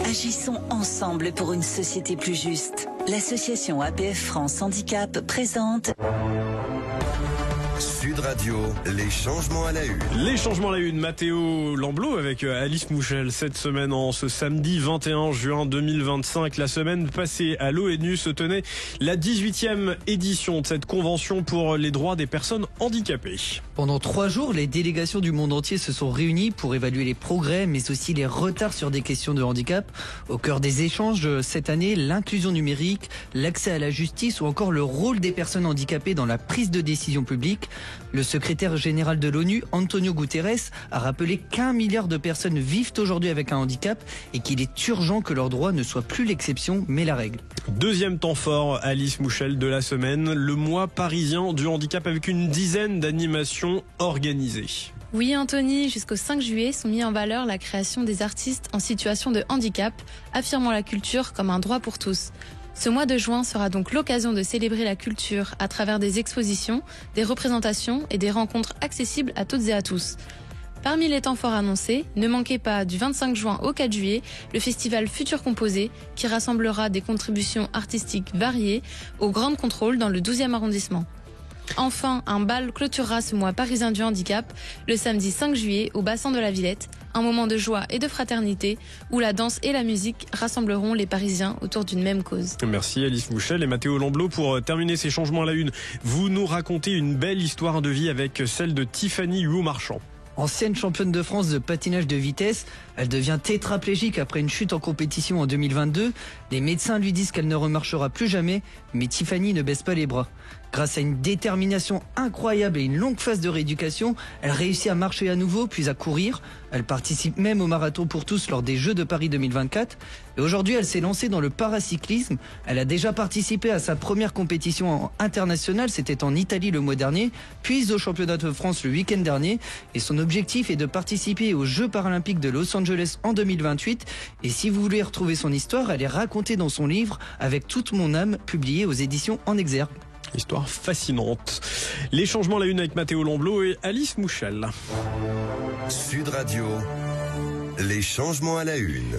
Agissons ensemble pour une société plus juste. L'association APF France Handicap présente Sud Radio, les changements à la une. Les changements à la une, Mathéo Lamblot avec Alice Mouchel cette semaine en ce samedi 21 juin 2025. La semaine passée à l'ONU se tenait la 18e édition de cette convention pour les droits des personnes handicapées. Pendant 3 jours, les délégations du monde entier se sont réunies pour évaluer les progrès mais aussi les retards sur des questions de handicap. Au cœur des échanges cette année, l'inclusion numérique, l'accès à la justice ou encore le rôle des personnes handicapées dans la prise de décision publique. Le secrétaire général de l'ONU, Antonio Guterres, a rappelé qu'1 milliard de personnes vivent aujourd'hui avec un handicap et qu'il est urgent que leurs droits ne soient plus l'exception mais la règle. Deuxième temps fort, Alice Mouchel, de la semaine, le mois parisien du handicap avec une dizaine d'animations organisées. Oui, Anthony, jusqu'au 5 juillet sont mis en valeur la création des artistes en situation de handicap, affirmant la culture comme un droit pour tous. Ce mois de juin sera donc l'occasion de célébrer la culture à travers des expositions, des représentations et des rencontres accessibles à toutes et à tous. Parmi les temps forts annoncés, ne manquez pas du 25 juin au 4 juillet le festival Futur Composé qui rassemblera des contributions artistiques variées au Grand Contrôle dans le 12e arrondissement. Enfin, un bal clôturera ce mois parisien du handicap le samedi 5 juillet au bassin de la Villette, un moment de joie et de fraternité où la danse et la musique rassembleront les Parisiens autour d'une même cause. Merci Alice Mouchel et Mathéo Lamblot pour terminer ces changements à la une. Vous nous racontez une belle histoire de vie avec celle de Tiffany Huot-Marchand. Ancienne championne de France de patinage de vitesse, elle devient tétraplégique après une chute en compétition en 2022. Les médecins lui disent qu'elle ne remarchera plus jamais, mais Tiffany ne baisse pas les bras. Grâce à une détermination incroyable et une longue phase de rééducation, elle réussit à marcher à nouveau, puis à courir. Elle participe même au marathon pour tous lors des Jeux de Paris 2024. Et aujourd'hui, elle s'est lancée dans le paracyclisme. Elle a déjà participé à sa première compétition internationale, c'était en Italie le mois dernier, puis au championnat de France le week-end dernier. Et son objectif est de participer aux Jeux paralympiques de Los Angeles en 2028. Et si vous voulez retrouver son histoire, elle est racontée dans son livre « Avec toute mon âme » publié aux éditions En Exergue. Histoire fascinante. Les changements à la une avec Mathéo Lamblot et Alice Mouchel. Sud Radio, les changements à la une.